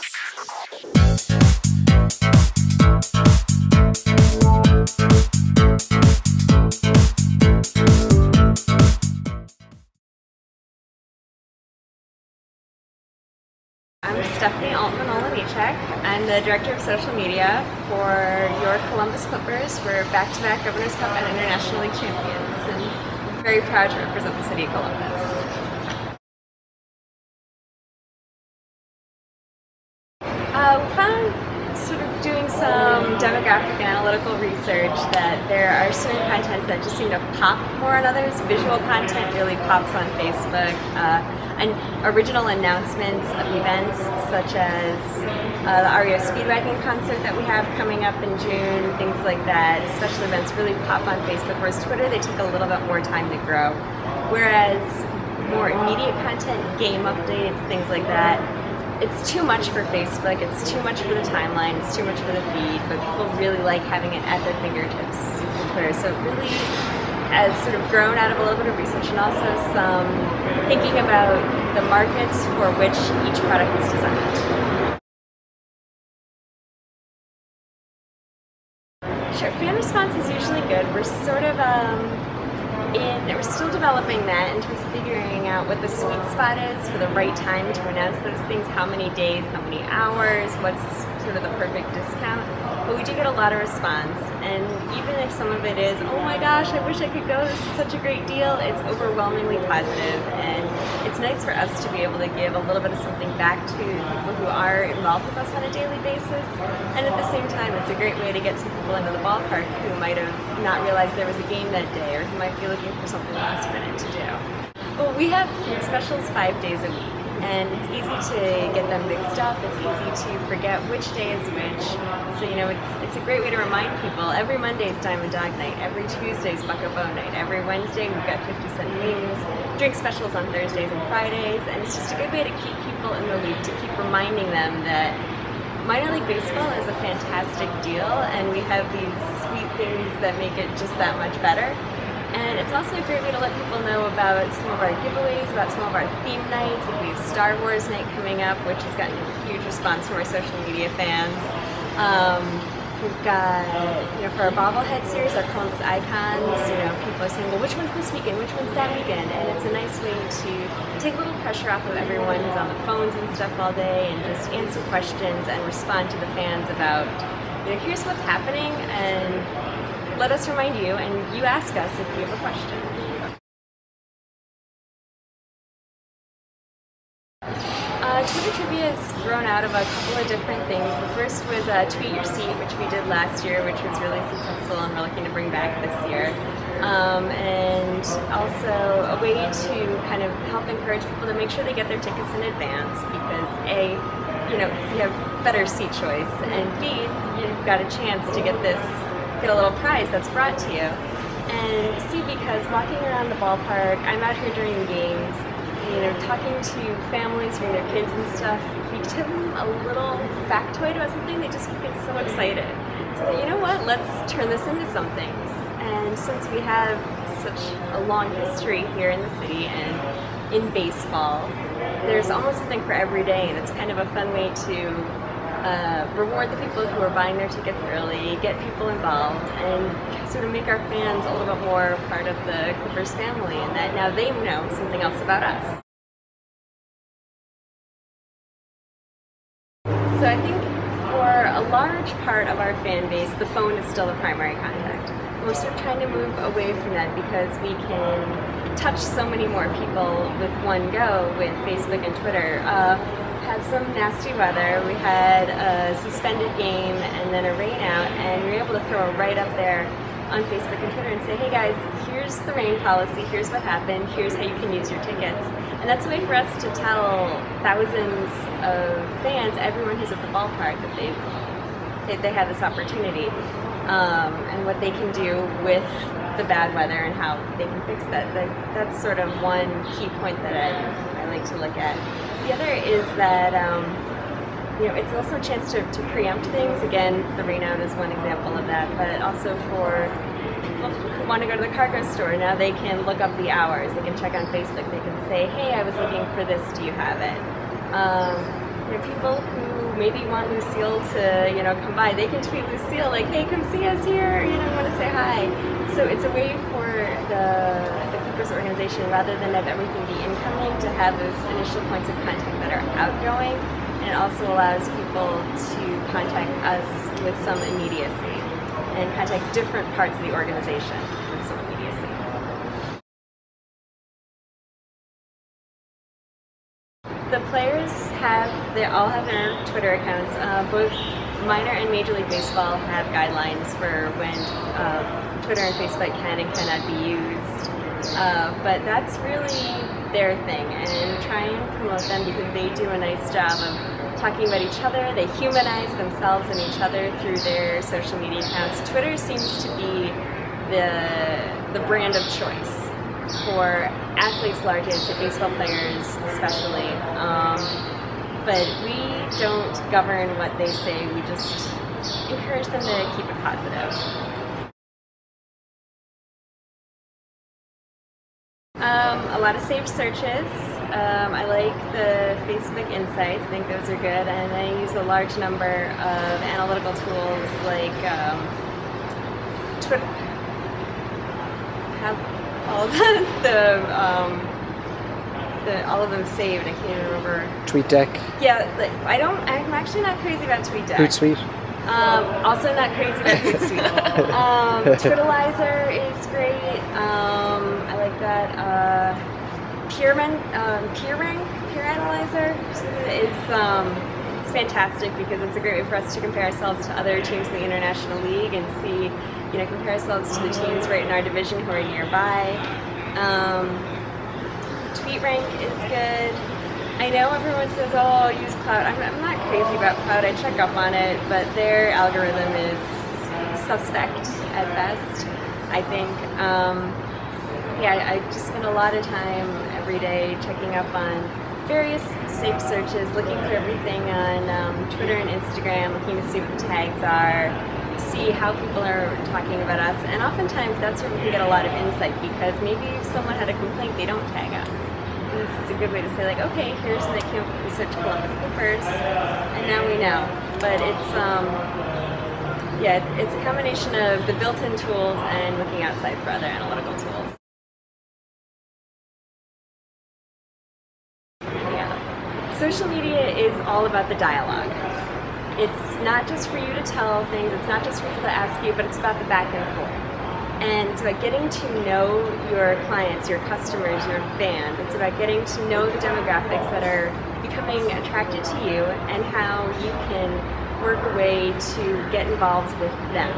I'm Stephanie Altman-Olenichek. I'm the Director of Social Media for your Columbus Clippers. We're back-to-back Governor's Cup and International League champions, and I'm very proud to represent the city of Columbus. We found, sort of doing some demographic and analytical research, that there are certain contents that just seem to pop more on others. Visual content really pops on Facebook. And original announcements of events such as the REO Speedwagon concert that we have coming up in June, things like that. Special events really pop on Facebook, whereas Twitter, they take a little bit more time to grow. Whereas more immediate content, game updates, things like that, it's too much for Facebook, it's too much for the timeline, it's too much for the feed, but people really like having it at their fingertips on Twitter. So it really has sort of grown out of a little bit of research and also some thinking about the markets for which each product is designed. Sure, fan response is usually good. We're sort of we're still developing that in terms of figuring out what the sweet spot is for the right time to announce those things, how many days, how many hours, what's sort of the perfect discount. But we do get a lot of response, and even if some of it is, oh my gosh, I wish I could go, this is such a great deal, it's overwhelmingly positive, and it's nice for us to be able to give a little bit of something back to people who are involved with us on a daily basis, and at the same time it's a great way to get some people into the ballpark who might have not realized there was a game that day, or who might be looking for something last minute to do. Well, we have food specials 5 days a week, and it's easy to get them mixed up, it's easy to forget which day is which, so it's a great way to remind people. Every Monday is Diamond Dog Night, every Tuesday is Buck-O Bow Night, every Wednesday we've got 50-cent wings, drink specials on Thursdays and Fridays, and it's just a good way to keep people in the loop, to keep reminding them that minor league baseball is a fantastic deal, and we have these sweet things that make it just that much better. And it's also a great way to let people know about some of our giveaways, about some of our theme nights. Like we have Star Wars Night coming up, which has gotten a huge response from our social media fans. We've got, for our bobblehead series, our Columbus Icons, people are saying, well, which one's this weekend, which one's that weekend? And it's a nice way to take a little pressure off of everyone who's on the phones and stuff all day, and just answer questions and respond to the fans about, here's what's happening, and let us remind you, and you ask us if you have a question. Twitter Trivia has grown out of a couple of different things. The first was Tweet Your Seat, which we did last year, which was really successful and we're looking to bring back this year. And also a way to kind of help encourage people to make sure they get their tickets in advance, because A, you have better seat choice, and B, you've got a chance to get a little prize that's brought to you. And C, because walking around the ballpark, I'm out here during the games, talking to families, their kids and stuff, if you give them a little factoid about something, they just get so excited. So you know what, let's turn this into something. And since we have such a long history here in the city and in baseball, there's almost something for every day, and it's kind of a fun way to reward the people who are buying their tickets early, get people involved, and sort of make our fans a little bit more part of the Clippers family, and that now they know something else about us. So I think for a large part of our fan base, the phone is still the primary contact. We're sort of trying to move away from that because we can touch so many more people with one go with Facebook and Twitter. Had some nasty weather, we had a suspended game and then a rain out, and we were able to throw it right up there on Facebook and Twitter and say, hey guys, here's the rain policy, here's what happened, here's how you can use your tickets. And that's a way for us to tell thousands of fans, everyone who's at the ballpark, that they have this opportunity, and what they can do with the bad weather and how they can fix that. That's sort of one key point that I like to look at. The other is that it's also a chance to preempt things. Again, the rain out is one example of that, but also for people who want to go to the cargo store, now they can look up the hours, they can check on Facebook, they can say, hey, I was looking for this, do you have it? People who maybe want Lucille to, come by. They can tweet Lucille like, hey, come see us here, we want to say hi. So it's a way for the Picos organization, rather than have everything be incoming, to have those initial points of contact that are outgoing. And it also allows people to contact us with some immediacy and contact different parts of the organization with some immediacy. The players they all have their Twitter accounts. Both minor and Major League Baseball have guidelines for when Twitter and Facebook can and cannot be used. But that's really their thing, and try and promote them because they do a nice job of talking about each other. They humanize themselves and each other through their social media accounts. Twitter seems to be the brand of choice for athletes largely, and baseball players especially. But we don't govern what they say, we just encourage them to keep it positive. A lot of saved searches. I like the Facebook Insights. I think those are good, and I use a large number of analytical tools like Twitter. Have all all of them saved. I can't even remember. TweetDeck. Yeah, I'm actually not crazy about TweetDeck. Hootsuite. Also not crazy about Hootsuite. Twitterlizer is great. I like that. Peer Analyzer is fantastic because it's a great way for us to compare ourselves to other teams in the International League and see, compare ourselves to the teams right in our division who are nearby. TweetRank is good. I know everyone says, oh, use Cloud. I'm not crazy about Cloud. I check up on it, but their algorithm is suspect at best, I think. I just spend a lot of time every day checking up on various safe searches, looking through everything on Twitter and Instagram, looking to see what the tags are, see how people are talking about us, and oftentimes that's where we can get a lot of insight, because maybe if someone had a complaint, they don't tag us. And this is a good way to say, like, okay, here's the Camp Research Columbus Clippers, and now we know. But it's it's a combination of the built-in tools and looking outside for other analytical tools. Social media is all about the dialogue. It's not just for you to tell things, it's not just for people to ask you, but it's about the back and forth. And it's about getting to know your clients, your customers, your fans. It's about getting to know the demographics that are becoming attracted to you and how you can work a way to get involved with them.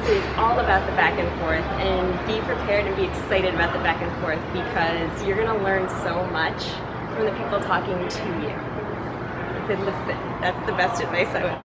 So it's all about the back and forth, and be prepared and be excited about the back and forth, because you're going to learn so much from the people talking to you. I said, listen, that's the best advice I would